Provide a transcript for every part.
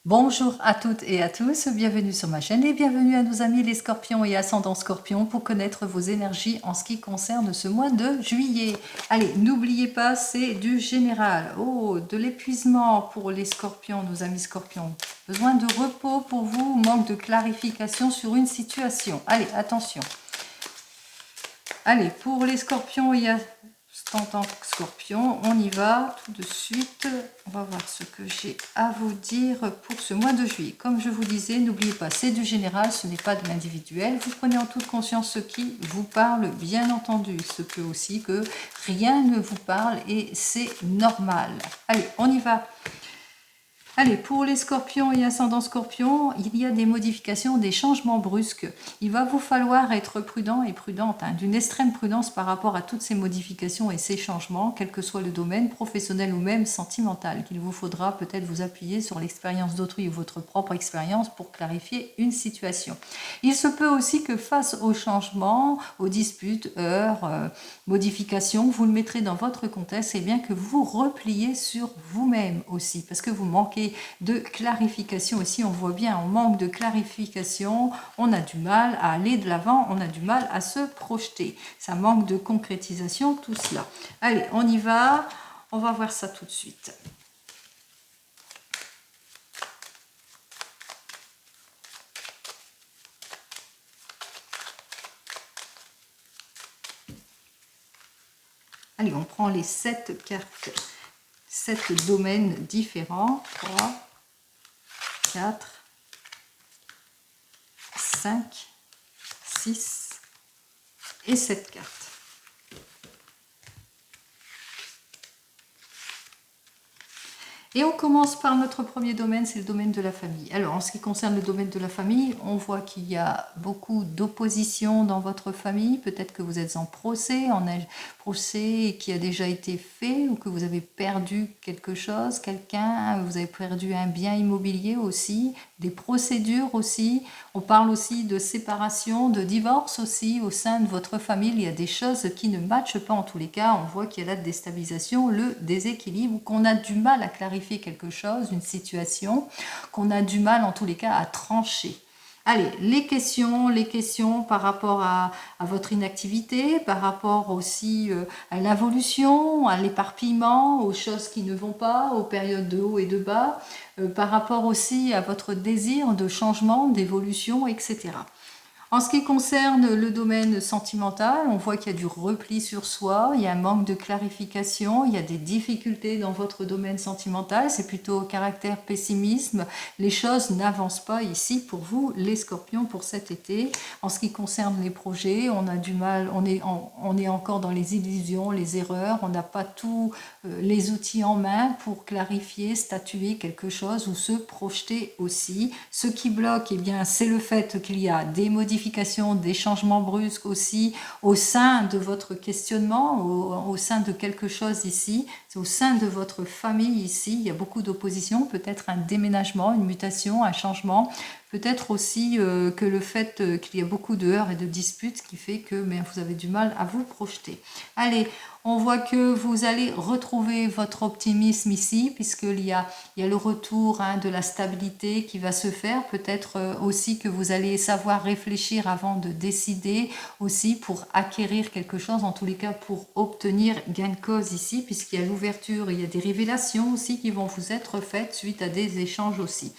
Bonjour à toutes et à tous, bienvenue sur ma chaîne et bienvenue à nos amis les scorpions et ascendants scorpions pour connaître vos énergies en ce qui concerne ce mois de juillet. Allez, n'oubliez pas, c'est du général. Oh, de l'épuisement pour les scorpions, nos amis scorpions. Besoin de repos pour vous, manque de clarification sur une situation. Allez, attention. Allez, pour les scorpions et ascendants scorpions, on y va tout de suite. On va voir ce que j'ai à vous dire pour ce mois de juillet. Comme je vous disais, n'oubliez pas, c'est du général, ce n'est pas de l'individuel. Vous prenez en toute conscience ce qui vous parle, bien entendu. Ce peut aussi que rien ne vous parle et c'est normal. Allez, on y va. Allez, pour les scorpions et ascendants scorpions, il y a des modifications, des changements brusques. Il va vous falloir être prudent et prudente, d'une extrême prudence par rapport à toutes ces modifications et ces changements, quel que soit le domaine professionnel ou même sentimental, qu'il vous faudra peut-être vous appuyer sur l'expérience d'autrui ou votre propre expérience pour clarifier une situation. Il se peut aussi que face aux changements, aux disputes, heurts, modifications, vous le mettrez dans votre contexte et bien que vous repliez sur vous-même aussi, parce que vous manquez de clarification aussi. On voit bien, on manque de clarification, on a du mal à aller de l'avant, on a du mal à se projeter. Ça manque de concrétisation, tout cela. Allez, on y va, on va voir ça tout de suite. Allez, on prend les 7 cartes, 7 domaines différents. 3, 4, 5, 6 et 7 cartes. Et on commence par notre premier domaine, c'est le domaine de la famille. Alors, en ce qui concerne le domaine de la famille, on voit qu'il y a beaucoup d'opposition dans votre famille. Peut-être que vous êtes en procès qui a déjà été fait, ou que vous avez perdu quelque chose, quelqu'un, vous avez perdu un bien immobilier aussi, des procédures aussi. On parle aussi de séparation, de divorce aussi au sein de votre famille. Il y a des choses qui ne matchent pas en tous les cas. On voit qu'il y a la déstabilisation, le déséquilibre, qu'on a du mal à clarifier quelque chose, une situation, qu'on a du mal en tous les cas à trancher. Allez, les questions par rapport à votre inactivité, par rapport aussi à l'évolution, à l'éparpillement, aux choses qui ne vont pas, aux périodes de haut et de bas, par rapport aussi à votre désir de changement, d'évolution, etc. En ce qui concerne le domaine sentimental, on voit qu'il y a du repli sur soi, il y a un manque de clarification, il y a des difficultés dans votre domaine sentimental, c'est plutôt caractère pessimisme. Les choses n'avancent pas ici pour vous, les scorpions, pour cet été. En ce qui concerne les projets, on a du mal, on est encore dans les illusions, les erreurs, on n'a pas tous les outils en main pour clarifier, statuer quelque chose ou se projeter aussi. Ce qui bloque, eh bien, c'est le fait qu'il y a des modifications, des changements brusques aussi au sein de votre questionnement, au sein de quelque chose ici, c'est au sein de votre famille ici, il y a beaucoup d'opposition, peut-être un déménagement, une mutation, un changement, peut-être aussi que le fait qu'il y a beaucoup de heurts et de disputes qui fait que vous avez du mal à vous projeter. Allez, on voit que vous allez retrouver votre optimisme ici, puisqu'il y a le retour de la stabilité qui va se faire. Peut-être aussi que vous allez savoir réfléchir avant de décider, aussi pour acquérir quelque chose, en tous les cas pour obtenir gain de cause ici, puisqu'il y a l'ouverture, il y a des révélations aussi qui vont vous être faites suite à des échanges aussi.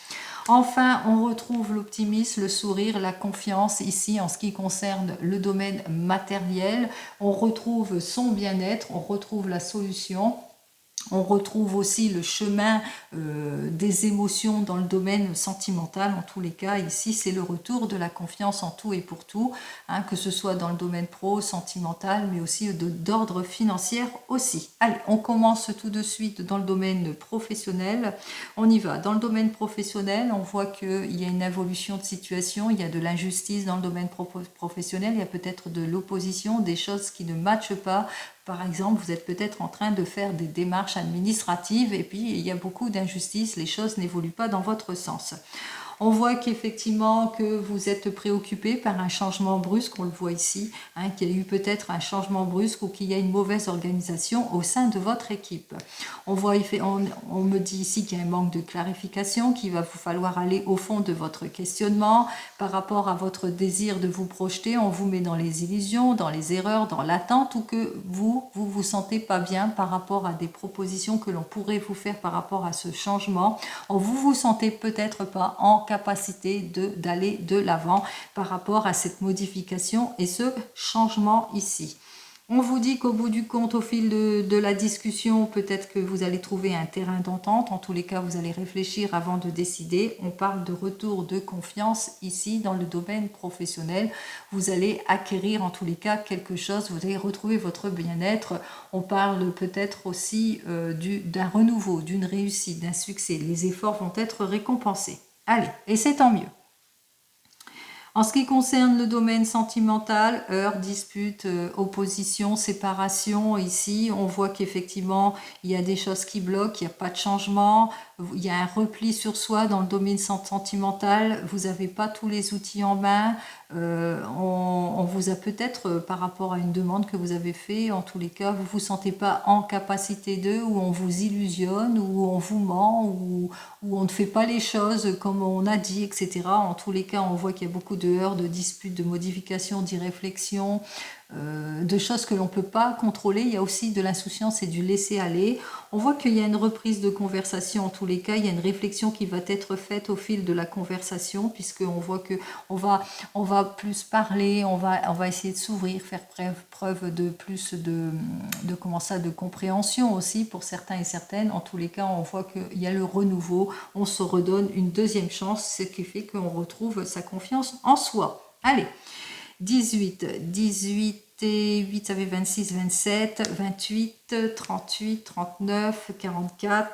Enfin, on retrouve l'optimisme, le sourire, la confiance ici en ce qui concerne le domaine matériel. On retrouve son bien-être, on retrouve la solution. On retrouve aussi le chemin des émotions dans le domaine sentimental. En tous les cas, ici, c'est le retour de la confiance en tout et pour tout, que ce soit dans le domaine pro, sentimental, mais aussi d'ordre financier aussi. Allez, on commence tout de suite dans le domaine professionnel. On y va. Dans le domaine professionnel, on voit qu'il y a une évolution de situation, il y a de l'injustice dans le domaine professionnel, il y a peut-être de l'opposition, des choses qui ne matchent pas. Par exemple, vous êtes peut-être en train de faire des démarches administratives et puis il y a beaucoup d'injustice, les choses n'évoluent pas dans votre sens. On voit qu'effectivement que vous êtes préoccupé par un changement brusque, on le voit ici, hein, qu'il y a eu peut-être un changement brusque ou qu'il y a une mauvaise organisation au sein de votre équipe. On me dit ici qu'il y a un manque de clarification, qu'il va vous falloir aller au fond de votre questionnement par rapport à votre désir de vous projeter. On vous met dans les illusions, dans les erreurs, dans l'attente, ou que vous sentez pas bien par rapport à des propositions que l'on pourrait vous faire par rapport à ce changement. Vous sentez peut-être pas en capacité d'aller de l'avant par rapport à cette modification et ce changement ici. On vous dit qu'au bout du compte, au fil de la discussion, peut-être que vous allez trouver un terrain d'entente. En tous les cas, vous allez réfléchir avant de décider. On parle de retour de confiance ici dans le domaine professionnel. Vous allez acquérir en tous les cas quelque chose. Vous allez retrouver votre bien-être. On parle peut-être aussi d'un renouveau, d'une réussite, d'un succès. Les efforts vont être récompensés. Allez, et c'est tant mieux. En ce qui concerne le domaine sentimental, heurts, disputes, opposition, séparation, ici, on voit qu'effectivement, il y a des choses qui bloquent, il n'y a pas de changement, il y a un repli sur soi dans le domaine sentimental, vous n'avez pas tous les outils en main, on vous a peut-être, par rapport à une demande que vous avez faite, en tous les cas, vous ne vous sentez pas en capacité de, ou on vous illusionne, ou on vous ment, ou on ne fait pas les choses comme on a dit, etc. En tous les cas, on voit qu'il y a beaucoup de heurts, de disputes, de modifications, d'irréflexions, de choses que l'on ne peut pas contrôler. Il y a aussi de l'insouciance et du laisser-aller. On voit qu'il y a une reprise de conversation en tous les cas. Il y a une réflexion qui va être faite au fil de la conversation, puisqu'on voit qu'on va plus parler, on va essayer de s'ouvrir, faire preuve de plus de compréhension aussi pour certains et certaines. En tous les cas, on voit qu'il y a le renouveau. On se redonne une deuxième chance, ce qui fait qu'on retrouve sa confiance en soi. Allez, 18 et 8, ça fait 26, 27, 28, 38, 39, 44,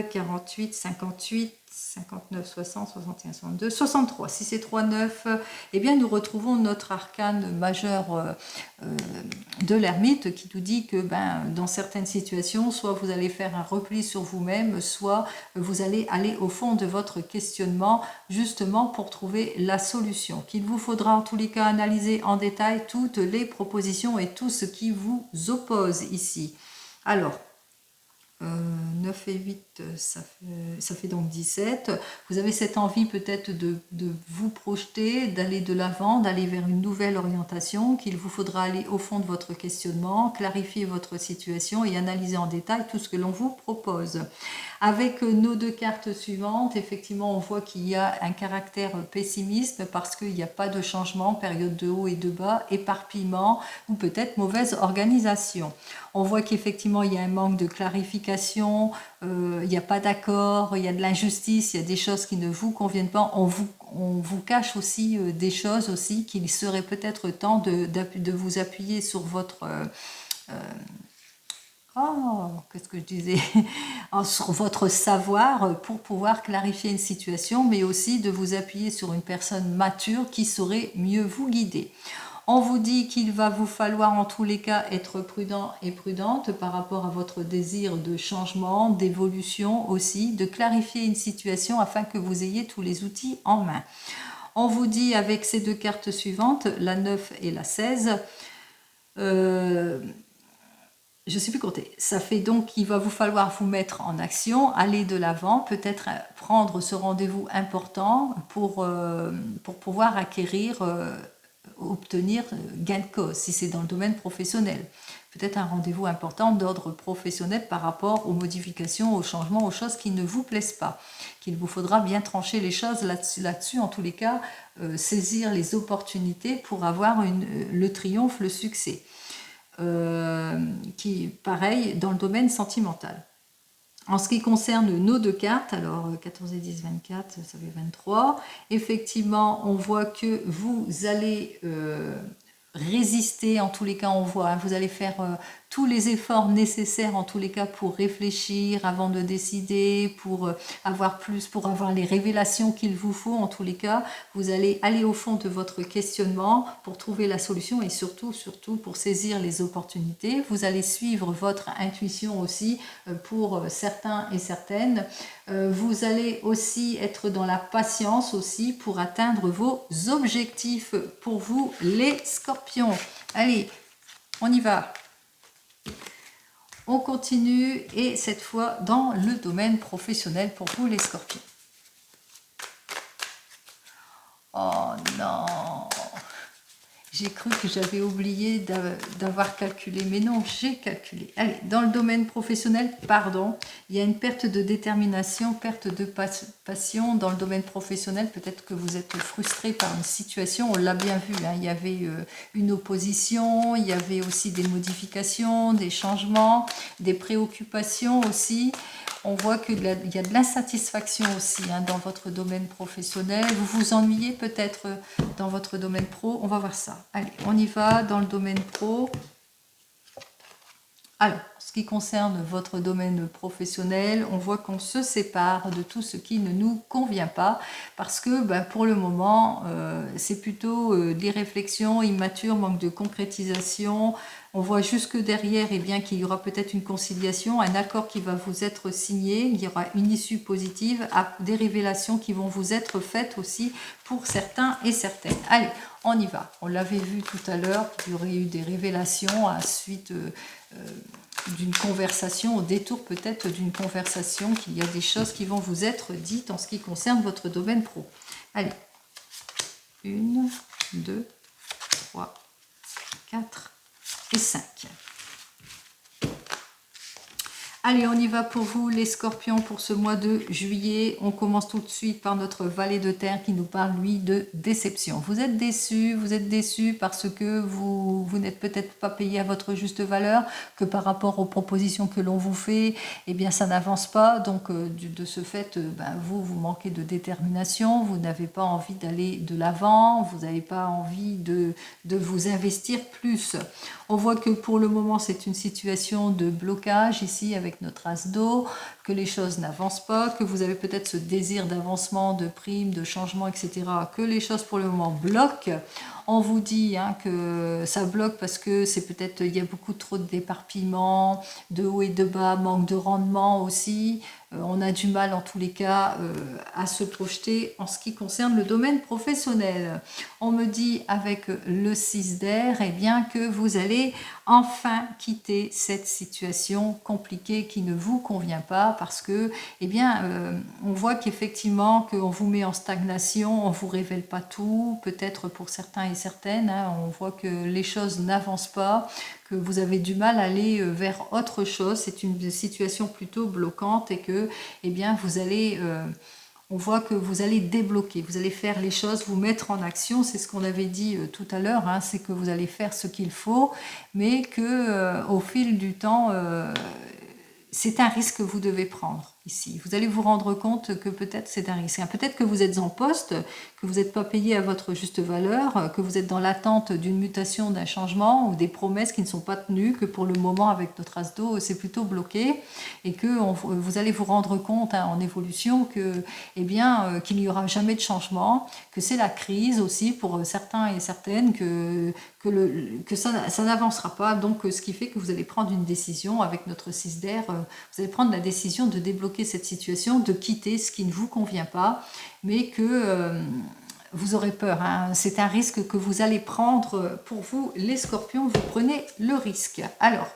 48, 58, 59, 60, 61, 62, 63. Si c'est 3, 9, eh bien nous retrouvons notre arcane majeur de l'ermite qui nous dit que dans certaines situations, soit vous allez faire un repli sur vous-même, soit vous allez aller au fond de votre questionnement justement pour trouver la solution. Qu'il vous faudra en tous les cas analyser en détail toutes les propositions et tout ce qui vous oppose ici. Alors, 9 et 8, ça fait donc 17. Vous avez cette envie peut-être de vous projeter, d'aller de l'avant, d'aller vers une nouvelle orientation, qu'il vous faudra aller au fond de votre questionnement, clarifier votre situation et analyser en détail tout ce que l'on vous propose. Avec nos deux cartes suivantes, effectivement, on voit qu'il y a un caractère pessimiste parce qu'il n'y a pas de changement, période de haut et de bas, éparpillement ou peut-être mauvaise organisation. On voit qu'effectivement, il y a un manque de clarification, il n'y a pas d'accord, il y a de l'injustice, il y a des choses qui ne vous conviennent pas. On vous cache aussi des choses aussi qu'il serait peut-être temps de vous appuyer sur votre... qu'est-ce que je disais sur votre savoir pour pouvoir clarifier une situation, mais aussi de vous appuyer sur une personne mature qui saurait mieux vous guider. On vous dit qu'il va vous falloir en tous les cas être prudent et prudente par rapport à votre désir de changement, d'évolution aussi, de clarifier une situation afin que vous ayez tous les outils en main. On vous dit avec ces deux cartes suivantes, la 9 et la 16, je ne sais plus compter. Ça fait donc qu'il va vous falloir vous mettre en action, aller de l'avant, peut-être prendre ce rendez-vous important pour pouvoir acquérir, obtenir gain de cause, si c'est dans le domaine professionnel. Peut-être un rendez-vous important d'ordre professionnel par rapport aux modifications, aux changements, aux choses qui ne vous plaisent pas. Qu'il vous faudra bien trancher les choses là-dessus, en tous les cas, saisir les opportunités pour avoir le triomphe, le succès. Qui pareil dans le domaine sentimental. En ce qui concerne nos deux cartes, alors 14 et 10, 24, ça fait 23, effectivement on voit que vous allez résister, en tous les cas on voit, vous allez faire tous les efforts nécessaires en tous les cas pour réfléchir avant de décider, pour avoir les révélations qu'il vous faut. En tous les cas, vous allez aller au fond de votre questionnement pour trouver la solution et surtout pour saisir les opportunités. Vous allez suivre votre intuition aussi pour certains et certaines. Vous allez aussi être dans la patience aussi pour atteindre vos objectifs pour vous les scorpions. Allez, on y va. On continue et cette fois dans le domaine professionnel pour vous les scorpions. Oh non! J'ai cru que j'avais oublié d'avoir calculé, mais non, j'ai calculé. Allez, dans le domaine professionnel, pardon, il y a une perte de détermination, perte de passion. Dans le domaine professionnel, peut-être que vous êtes frustré par une situation, on l'a bien vu, hein, il y avait une opposition, il y avait aussi des modifications, des changements, des préoccupations aussi. On voit qu'il y a de l'insatisfaction aussi hein, dans votre domaine professionnel. Vous vous ennuyez peut-être dans votre domaine pro. On va voir ça. Allez, on y va dans le domaine pro. Alors, en ce qui concerne votre domaine professionnel, on voit qu'on se sépare de tout ce qui ne nous convient pas parce que pour le moment, c'est plutôt des réflexions immatures, manque de concrétisation. On voit jusque derrière qu'il y aura peut-être une conciliation, un accord qui va vous être signé, il y aura une issue positive, des révélations qui vont vous être faites aussi pour certains et certaines. Allez, on y va. On l'avait vu tout à l'heure, il y aurait eu des révélations à suite d'une conversation, au détour peut-être d'une conversation, qu'il y a des choses qui vont vous être dites en ce qui concerne votre domaine pro. Allez, 1, 2, 3, 4 et 5. Allez, on y va pour vous les scorpions pour ce mois de juillet. On commence tout de suite par notre valet de terre qui nous parle, lui, de déception. Vous êtes déçus parce que vous n'êtes peut-être pas payé à votre juste valeur, que par rapport aux propositions que l'on vous fait, ça n'avance pas. Donc, de ce fait, vous manquez de détermination, vous n'avez pas envie d'aller de l'avant, vous n'avez pas envie de vous investir plus. On voit que pour le moment, c'est une situation de blocage ici avec notre as d'eau, que les choses n'avancent pas, que vous avez peut-être ce désir d'avancement, de prime, de changement, etc., que les choses pour le moment bloquent. On vous dit que ça bloque parce que c'est peut-être, il y a beaucoup trop d'éparpillement, de haut et de bas, manque de rendement aussi. On a du mal en tous les cas à se projeter en ce qui concerne le domaine professionnel. On me dit avec le 6 d'air que vous allez enfin quitter cette situation compliquée qui ne vous convient pas parce que on voit qu'effectivement qu'on vous met en stagnation, on ne vous révèle pas tout, peut-être pour certains et certaines, on voit que les choses n'avancent pas, que vous avez du mal à aller vers autre chose, c'est une situation plutôt bloquante et que vous allez... on voit que vous allez débloquer, vous allez faire les choses, vous mettre en action, c'est ce qu'on avait dit tout à l'heure, c'est que vous allez faire ce qu'il faut, mais que au fil du temps, c'est un risque que vous devez prendre ici. Vous allez vous rendre compte que peut-être c'est un risque. Peut-être que vous êtes en poste, que vous n'êtes pas payé à votre juste valeur, que vous êtes dans l'attente d'une mutation, d'un changement ou des promesses qui ne sont pas tenues, que pour le moment avec notre as d'eau c'est plutôt bloqué et que vous allez vous rendre compte en évolution que, qu'il n'y aura jamais de changement, que c'est la crise aussi pour certains et certaines, que ça n'avancera pas. Donc ce qui fait que vous allez prendre une décision avec notre 6 d'air, vous allez prendre la décision de débloquer cette situation, de quitter ce qui ne vous convient pas, mais que vous aurez peur. C'est un risque que vous allez prendre pour vous, les scorpions, vous prenez le risque. Alors,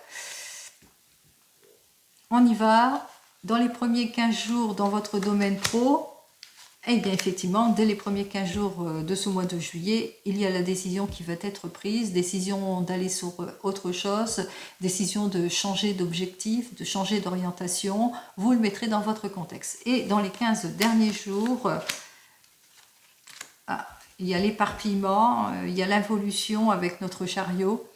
on y va. Dans les premiers 15 jours dans votre domaine pro, effectivement, dès les premiers 15 jours de ce mois de juillet, il y a la décision qui va être prise, décision d'aller sur autre chose, décision de changer d'objectif, de changer d'orientation. Vous le mettrez dans votre contexte. Et dans les 15 derniers jours, il y a l'éparpillement, il y a l'involution avec notre chariot.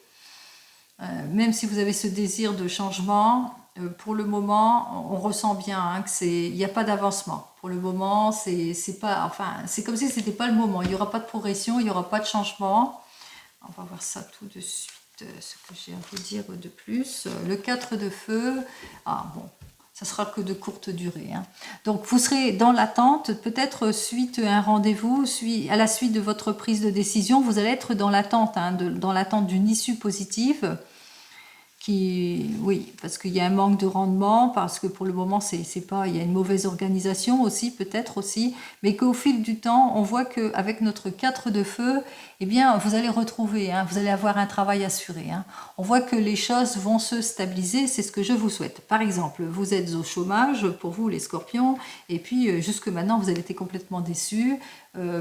Même si vous avez ce désir de changement, pour le moment, on ressent bien il n'y a pas d'avancement. Pour le moment, c'est comme si ce n'était pas le moment. Il n'y aura pas de progression, il n'y aura pas de changement. On va voir ça tout de suite. ce que j'ai à vous dire de plus. Le 4 de feu, ah bon, ça sera que de courte durée. Hein. Donc vous serez dans l'attente, peut-être suite à un rendez-vous, à la suite de votre prise de décision, vous allez être dans l'attente, hein, dans l'attente d'une issue positive. Oui, parce qu'il y a un manque de rendement, parce que pour le moment, c'est pas, il y a une mauvaise organisation aussi, peut-être aussi, mais qu'au fil du temps, on voit qu'avec notre 4 de feu, eh bien, vous allez retrouver, hein, vous allez avoir un travail assuré. Hein. On voit que les choses vont se stabiliser, c'est ce que je vous souhaite. Par exemple, vous êtes au chômage, pour vous les scorpions, et puis jusque maintenant, vous avez été complètement déçus,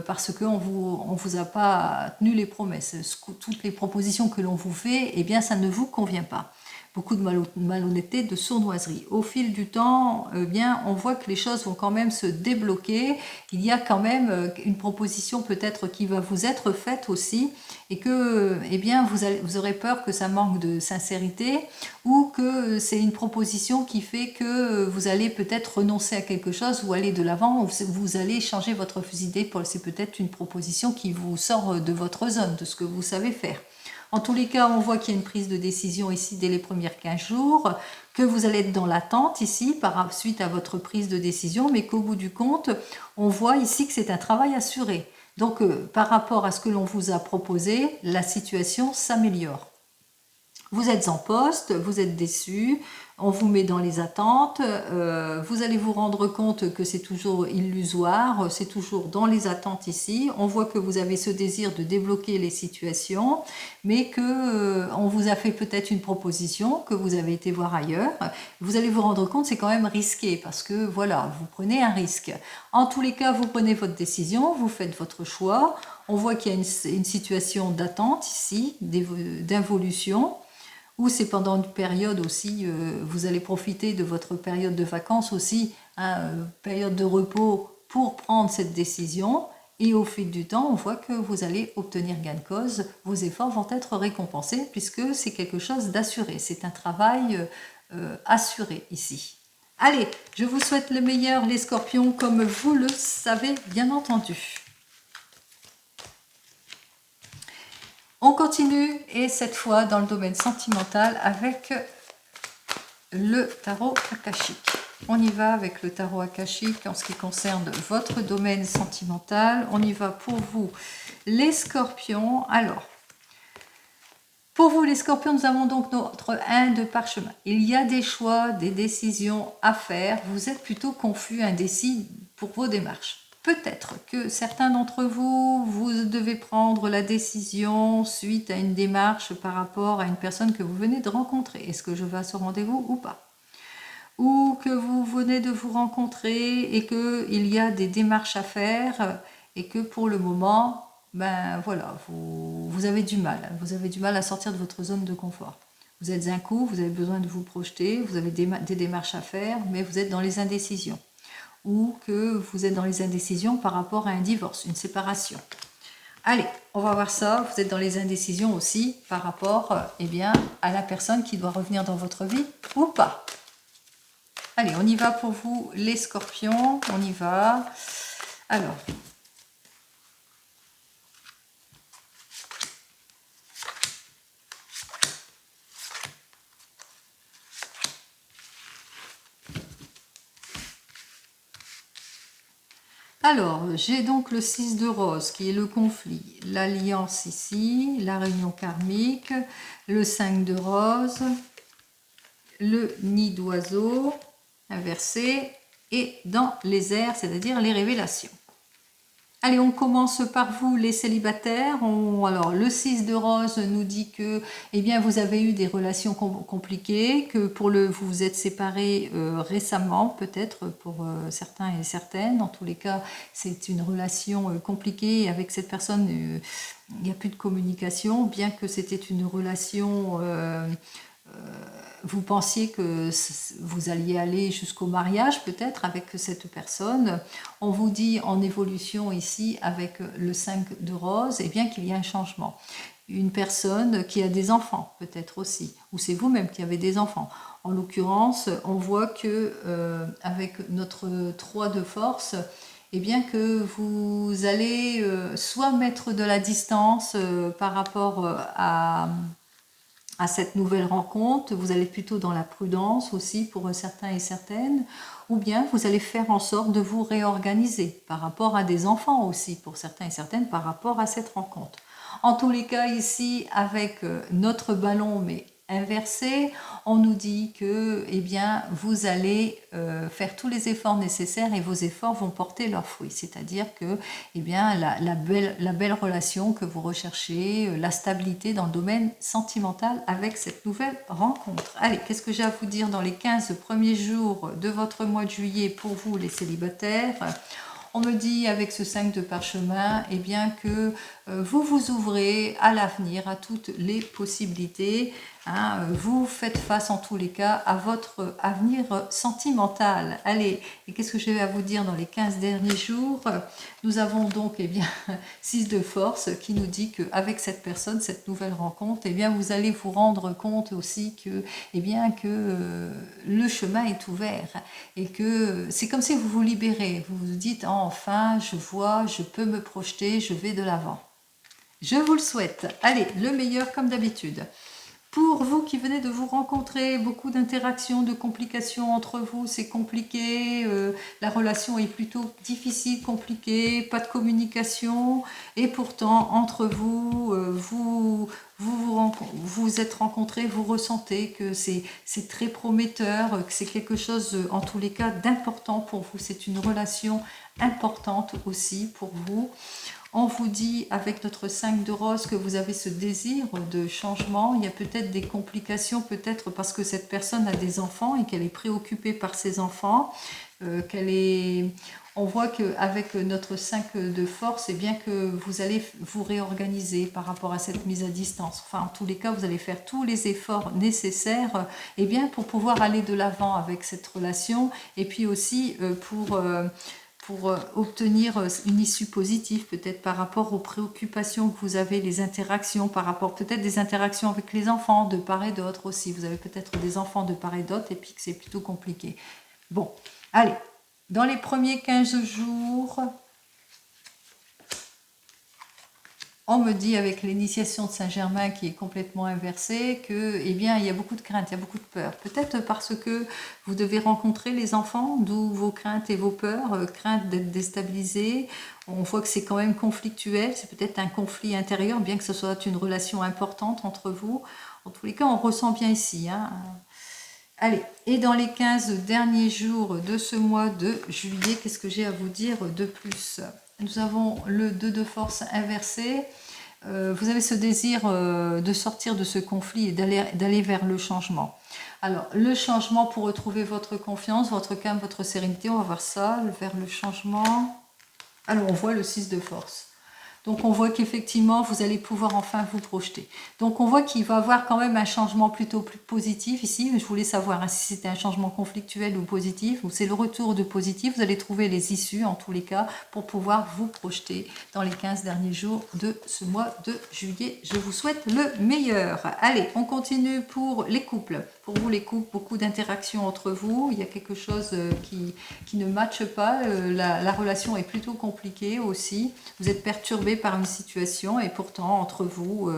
parce qu'on vous a pas tenu les promesses. Toutes les propositions que l'on vous fait, eh bien, ça ne vous convient pas. Beaucoup de malhonnêteté, de sournoiserie. Au fil du temps, eh bien, on voit que les choses vont quand même se débloquer. Il y a quand même une proposition peut-être qui va vous être faite aussi, et que, eh bien, vous aurez peur que ça manque de sincérité, ou que c'est une proposition qui fait que vous allez peut-être renoncer à quelque chose ou aller de l'avant, ou vous allez changer votre fusil d'épaule. C'est peut-être une proposition qui vous sort de votre zone, de ce que vous savez faire. En tous les cas, on voit qu'il y a une prise de décision ici dès les premiers 15 jours, que vous allez être dans l'attente ici par suite à votre prise de décision, mais qu'au bout du compte, on voit ici que c'est un travail assuré. Donc, par rapport à ce que l'on vous a proposé, la situation s'améliore. Vous êtes en poste, vous êtes déçu, on vous met dans les attentes, vous allez vous rendre compte que c'est toujours illusoire, c'est toujours dans les attentes ici. On voit que vous avez ce désir de débloquer les situations, mais que on vous a fait peut-être une proposition, que vous avez été voir ailleurs. Vous allez vous rendre compte, c'est quand même risqué, parce que voilà, vous prenez un risque. En tous les cas, vous prenez votre décision, vous faites votre choix. On voit qu'il y a une situation d'attente ici, d'involution, ou c'est pendant une période aussi, vous allez profiter de votre période de vacances aussi, hein, période de repos pour prendre cette décision. Et au fil du temps, on voit que vous allez obtenir gain de cause. Vos efforts vont être récompensés puisque c'est quelque chose d'assuré. C'est un travail assuré ici. Allez, je vous souhaite le meilleur, les scorpions, comme vous le savez, bien entendu. On continue, et cette fois dans le domaine sentimental avec le tarot akashique. On y va avec le tarot akashique en ce qui concerne votre domaine sentimental. On y va pour vous, les scorpions. Alors, pour vous, les scorpions, nous avons donc notre 1 de parchemin. Il y a des choix, des décisions à faire. Vous êtes plutôt confus, indécis pour vos démarches. Peut-être que certains d'entre vous, vous devez prendre la décision suite à une démarche par rapport à une personne que vous venez de rencontrer. Est-ce que je vais à ce rendez-vous ou pas? Ou que vous venez de vous rencontrer et qu'il y a des démarches à faire et que pour le moment, ben voilà, vous avez du mal. Vous avez du mal à sortir de votre zone de confort. Vous êtes un coup, vous avez besoin de vous projeter, vous avez des démarches à faire, mais vous êtes dans les indécisions. Ou que vous êtes dans les indécisions par rapport à un divorce, une séparation. Allez, on va voir ça. Vous êtes dans les indécisions aussi par rapport eh bien, à la personne qui doit revenir dans votre vie ou pas. Allez, on y va pour vous, les scorpions. On y va. Alors. Alors, j'ai donc le 6 de rose qui est le conflit, l'alliance ici, la réunion karmique, le 5 de rose, le nid d'oiseau inversé et dans les airs, c'est-à-dire les révélations. Allez, on commence par vous, les célibataires. Alors, le 6 de rose nous dit que eh bien, vous avez eu des relations compliquées, que vous vous êtes séparés récemment, peut-être pour certains et certaines. En tous les cas, c'est une relation compliquée. Avec cette personne, il n'y a plus de communication, bien que c'était une relation... vous pensiez que vous alliez aller jusqu'au mariage peut-être avec cette personne. On vous dit en évolution ici avec le 5 de rose, et bien qu'il y a un changement. Une personne qui a des enfants peut-être aussi, ou c'est vous-même qui avez des enfants. En l'occurrence, on voit que avec notre 3 de force, et bien que vous allez soit mettre de la distance par rapport à à cette nouvelle rencontre, vous allez plutôt dans la prudence aussi pour certains et certaines, ou bien vous allez faire en sorte de vous réorganiser par rapport à des enfants aussi, pour certains et certaines, par rapport à cette rencontre. En tous les cas, ici, avec notre ballon, mais inversé, on nous dit que eh bien, vous allez faire tous les efforts nécessaires et vos efforts vont porter leurs fruits. C'est-à-dire que eh bien, la belle relation que vous recherchez, la stabilité dans le domaine sentimental avec cette nouvelle rencontre. Allez, qu'est-ce que j'ai à vous dire dans les 15 premiers jours de votre mois de juillet pour vous les célibataires? On me dit avec ce 5 de parchemin eh bien, que vous vous ouvrez à l'avenir, à toutes les possibilités. Hein, vous faites face en tous les cas à votre avenir sentimental. Allez, et qu'est-ce que j'ai à vous dire dans les 15 derniers jours? Nous avons donc eh bien, 6 de force qui nous dit qu'avec cette personne, cette nouvelle rencontre, eh bien, vous allez vous rendre compte aussi que, eh bien, que le chemin est ouvert et que c'est comme si vous vous libérez. Vous vous dites, oh, enfin, je vois, je peux me projeter, je vais de l'avant. Je vous le souhaite. Allez, le meilleur comme d'habitude. Pour vous qui venez de vous rencontrer, beaucoup d'interactions, de complications entre vous, c'est compliqué, la relation est plutôt difficile, compliquée, pas de communication, et pourtant entre vous, vous êtes rencontrés, vous ressentez que c'est très prometteur, que c'est quelque chose en tous les cas d'important pour vous, c'est une relation importante aussi pour vous. On vous dit avec notre 5 de rose que vous avez ce désir de changement. Il y a peut-être des complications, peut-être parce que cette personne a des enfants et qu'elle est préoccupée par ses enfants. On voit qu'avec notre 5 de force, eh bien que vous allez vous réorganiser par rapport à cette mise à distance. Enfin, en tous les cas, vous allez faire tous les efforts nécessaires eh bien, pour pouvoir aller de l'avant avec cette relation et puis aussi pour obtenir une issue positive, peut-être par rapport aux préoccupations que vous avez, les interactions, par rapport peut-être des interactions avec les enfants de part et d'autre aussi. Vous avez peut-être des enfants de part et d'autre et puis que c'est plutôt compliqué. Bon, allez, dans les premiers 15 jours, on me dit avec l'initiation de Saint-Germain qui est complètement inversée que, eh bien, il y a beaucoup de craintes, il y a beaucoup de peurs. Peut-être parce que vous devez rencontrer les enfants, d'où vos craintes et vos peurs, crainte d'être déstabilisé. On voit que c'est quand même conflictuel, c'est peut-être un conflit intérieur, bien que ce soit une relation importante entre vous. En tous les cas, on ressent bien ici. Hein. Allez, et dans les 15 derniers jours de ce mois de juillet, qu'est-ce que j'ai à vous dire de plus? Nous avons le 2 de force inversé. Vous avez ce désir de sortir de ce conflit et d'aller vers le changement. Alors, le changement pour retrouver votre confiance, votre calme, votre sérénité, on va voir ça, vers le changement. Alors, on voit le 6 de force. Donc on voit qu'effectivement, vous allez pouvoir enfin vous projeter. Donc on voit qu'il va y avoir quand même un changement plutôt plus positif ici. Je voulais savoir hein, si c'était un changement conflictuel ou positif, ou c'est le retour de positif. Vous allez trouver les issues en tous les cas pour pouvoir vous projeter dans les 15 derniers jours de ce mois de juillet. Je vous souhaite le meilleur. Allez, on continue pour les couples. Pour vous les couples, beaucoup d'interactions entre vous. Il y a quelque chose qui ne matche pas. La relation est plutôt compliquée aussi. Vous êtes perturbé par une situation et pourtant entre vous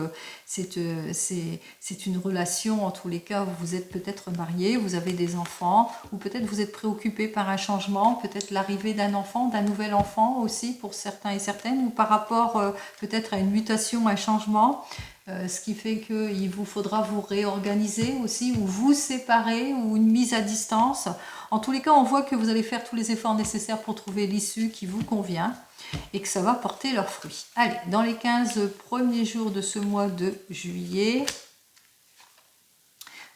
c'est une relation en tous les cas où vous êtes peut-être marié, vous avez des enfants ou peut-être vous êtes préoccupé par un changement, peut-être l'arrivée d'un enfant, d'un nouvel enfant aussi pour certains et certaines ou par rapport peut-être à une mutation, un changement, ce qui fait qu'il vous faudra vous réorganiser aussi ou vous séparer ou une mise à distance. En tous les cas, on voit que vous allez faire tous les efforts nécessaires pour trouver l'issue qui vous convient et que ça va porter leurs fruits. Allez, dans les 15 premiers jours de ce mois de juillet,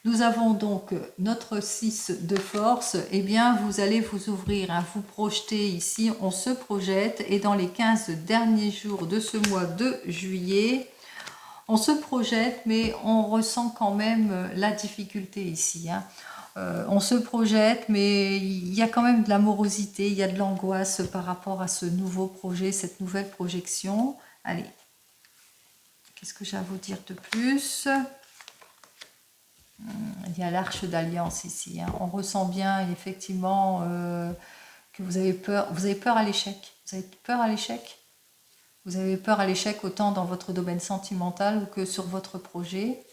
nous avons donc notre 6 de force. Eh bien, vous allez vous ouvrir, hein, vous projeter ici, on se projette et dans les 15 derniers jours de ce mois de juillet, on se projette mais on ressent quand même la difficulté ici. Hein. On se projette, mais il y a quand même de la morosité, il y a de l'angoisse par rapport à ce nouveau projet, cette nouvelle projection. Allez, qu'est-ce que j'ai à vous dire de plus? Il y a l'arche d'alliance ici. Hein. On ressent bien effectivement que vous avez peur à l'échec. Vous avez peur à l'échec. Vous avez peur à l'échec autant dans votre domaine sentimental que sur votre projet.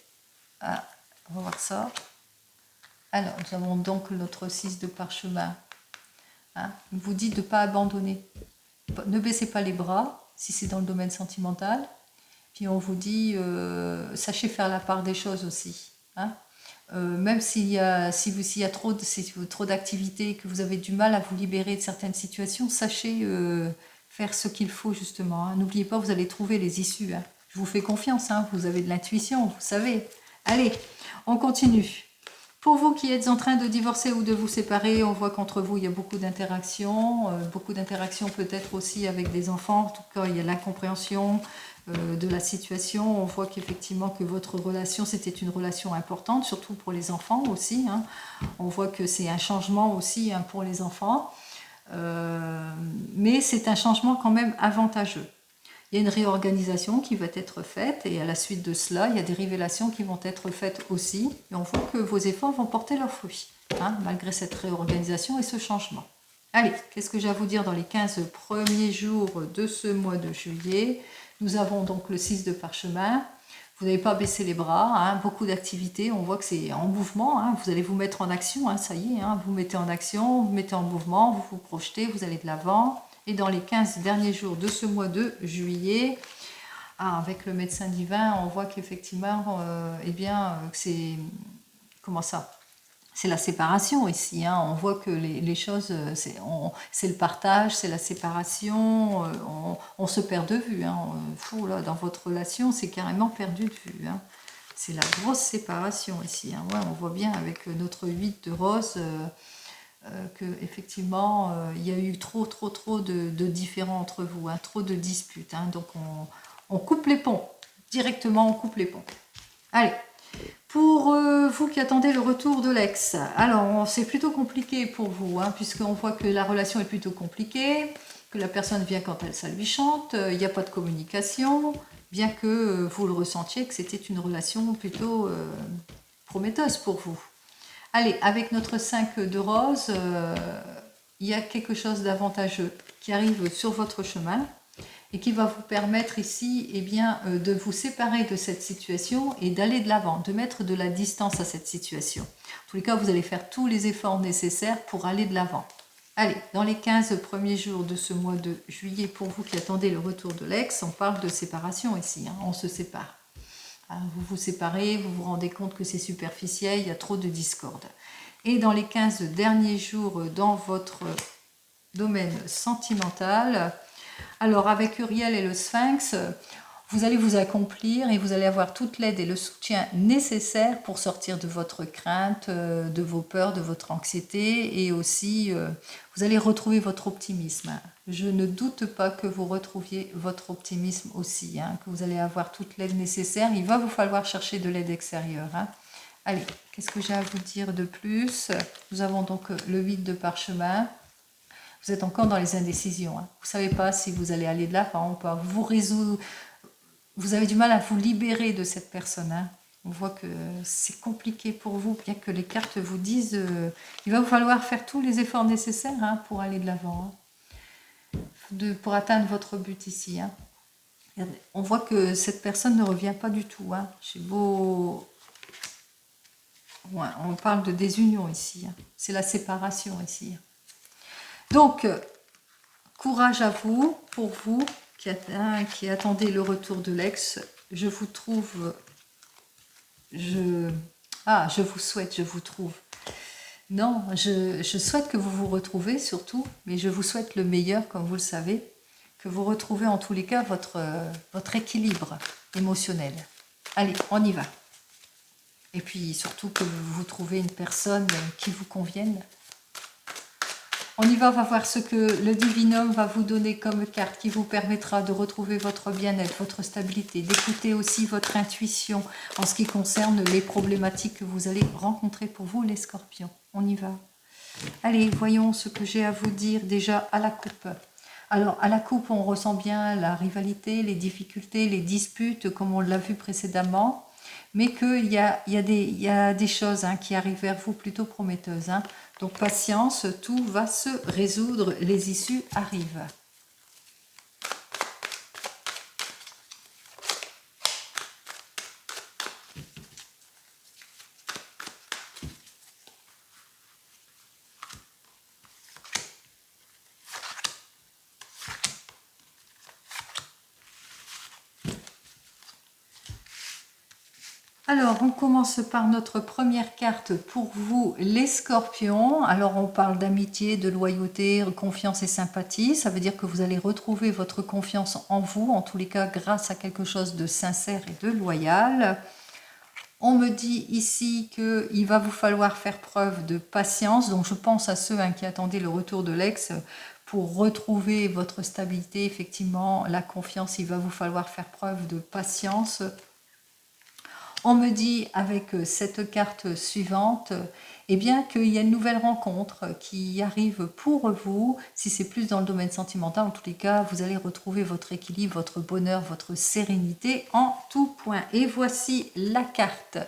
Ah, on va voir ça. Alors, nous avons donc notre 6 de parchemin. Hein, il vous dit de ne pas abandonner. Ne baissez pas les bras, si c'est dans le domaine sentimental. Puis on vous dit, sachez faire la part des choses aussi. Hein. Même s'il y a, s'il y a trop d'activités, que vous avez du mal à vous libérer de certaines situations, sachez faire ce qu'il faut justement. Hein. N'oubliez pas, vous allez trouver les issues. Hein. Je vous fais confiance, hein. Vous avez de l'intuition, vous savez. Allez, on continue. Pour vous qui êtes en train de divorcer ou de vous séparer, on voit qu'entre vous, il y a beaucoup d'interactions peut-être aussi avec des enfants. En tout cas, il y a l'incompréhension de la situation. On voit qu'effectivement que votre relation, c'était une relation importante, surtout pour les enfants aussi. Hein. On voit que c'est un changement aussi hein, pour les enfants. Mais c'est un changement quand même avantageux. Il y a une réorganisation qui va être faite et à la suite de cela, il y a des révélations qui vont être faites aussi. Et on voit que vos efforts vont porter leurs fruits, hein, malgré cette réorganisation et ce changement. Allez, qu'est-ce que j'ai à vous dire dans les 15 premiers jours de ce mois de juillet? Nous avons donc le 6 de parchemin. Vous n'avez pas baissé les bras, hein, beaucoup d'activités, on voit que c'est en mouvement, hein, vous allez vous mettre en action, hein, ça y est, hein, vous mettez en action, vous mettez en mouvement, vous vous projetez, vous allez de l'avant. Et dans les 15 derniers jours de ce mois de juillet, avec le médecin divin, on voit qu'effectivement, eh bien, c'est... Comment ça? C'est la séparation ici. Hein. On voit que les choses, c'est le partage, c'est la séparation. On se perd de vue. Hein. Fou, là, dans votre relation, c'est carrément perdu de vue. Hein. C'est la grosse séparation ici. Hein. Ouais, on voit bien avec notre 8 de rose que effectivement il y a eu trop de différends entre vous, hein, trop de disputes. Hein. Donc on coupe les ponts. Directement, on coupe les ponts. Allez. Pour vous qui attendez le retour de l'ex, alors c'est plutôt compliqué pour vous, hein, puisqu'on voit que la relation est plutôt compliquée, que la personne vient quand ça lui chante, il n'y a pas de communication, bien que vous le ressentiez que c'était une relation plutôt prometteuse pour vous. Allez, avec notre 5 de rose, il y a quelque chose d'avantageux qui arrive sur votre chemin et qui va vous permettre ici eh bien, de vous séparer de cette situation et d'aller de l'avant, de mettre de la distance à cette situation. En tous les cas, vous allez faire tous les efforts nécessaires pour aller de l'avant. Allez, dans les 15 premiers jours de ce mois de juillet, pour vous qui attendez le retour de l'ex, on parle de séparation ici, hein, on se sépare. Vous vous séparez, vous vous rendez compte que c'est superficiel, il y a trop de discorde. Et dans les 15 derniers jours dans votre domaine sentimental, alors avec Uriel et le Sphinx, vous allez vous accomplir et vous allez avoir toute l'aide et le soutien nécessaire pour sortir de votre crainte, de vos peurs, de votre anxiété et aussi vous allez retrouver votre optimisme. Je ne doute pas que vous retrouviez votre optimisme aussi, hein, que vous allez avoir toute l'aide nécessaire. Il va vous falloir chercher de l'aide extérieure. Hein. Allez, qu'est-ce que j'ai à vous dire de plus? Nous avons donc le 8 de parchemin. Vous êtes encore dans les indécisions. Hein. Vous ne savez pas si vous allez aller de l'avant ou pas. Vous avez du mal à vous libérer de cette personne. Hein. On voit que c'est compliqué pour vous, bien que les cartes vous disent il va vous falloir faire tous les efforts nécessaires hein, pour aller de l'avant, hein. Pour atteindre votre but ici. Hein. On voit que cette personne ne revient pas du tout. Hein. J'ai beau... Ouais, on parle de désunion ici. Hein. C'est la séparation ici. Donc, courage à vous, pour vous qui attendez le retour de l'ex. Je vous trouve... je vous souhaite, je vous trouve. Non, je souhaite que vous vous retrouvez surtout, mais je vous souhaite le meilleur, comme vous le savez, que vous retrouvez en tous les cas votre équilibre émotionnel. Allez, on y va. Et puis surtout que vous trouvez une personne qui vous convienne. On y va, on va voir ce que le Divinum va vous donner comme carte qui vous permettra de retrouver votre bien-être, votre stabilité, d'écouter aussi votre intuition en ce qui concerne les problématiques que vous allez rencontrer pour vous, les scorpions. On y va. Allez, voyons ce que j'ai à vous dire déjà à la coupe. Alors, à la coupe, on ressent bien la rivalité, les difficultés, les disputes, comme on l'a vu précédemment, mais qu'il y a des choses hein, qui arrivent vers vous plutôt prometteuses. Hein. Donc, patience, tout va se résoudre, les issues arrivent. Alors, on commence par notre première carte pour vous, les scorpions. Alors, on parle d'amitié, de loyauté, confiance et sympathie. Ça veut dire que vous allez retrouver votre confiance en vous, en tous les cas grâce à quelque chose de sincère et de loyal. On me dit ici qu'il va vous falloir faire preuve de patience. Donc, je pense à ceux qui attendaient le retour de l'ex pour retrouver votre stabilité. Effectivement, la confiance, il va vous falloir faire preuve de patience. On me dit avec cette carte suivante, eh bien qu'il y a une nouvelle rencontre qui arrive pour vous. Si c'est plus dans le domaine sentimental, en tous les cas, vous allez retrouver votre équilibre, votre bonheur, votre sérénité en tout point. Et voici la carte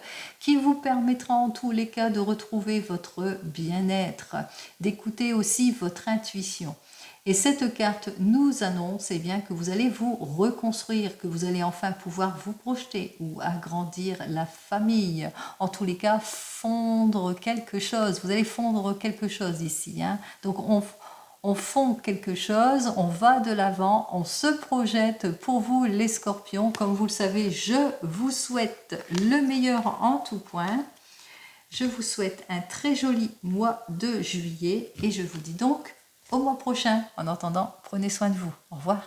qui vous permettra en tous les cas de retrouver votre bien-être, d'écouter aussi votre intuition. Et cette carte nous annonce bien que vous allez vous reconstruire, que vous allez enfin pouvoir vous projeter ou agrandir la famille. En tous les cas, fondre quelque chose. Vous allez fondre quelque chose ici. Donc on fond quelque chose, on va de l'avant, on se projette pour vous les scorpions. Comme vous le savez, je vous souhaite le meilleur en tout point. Je vous souhaite un très joli mois de juillet et je vous dis donc au mois prochain. En attendant, prenez soin de vous. Au revoir.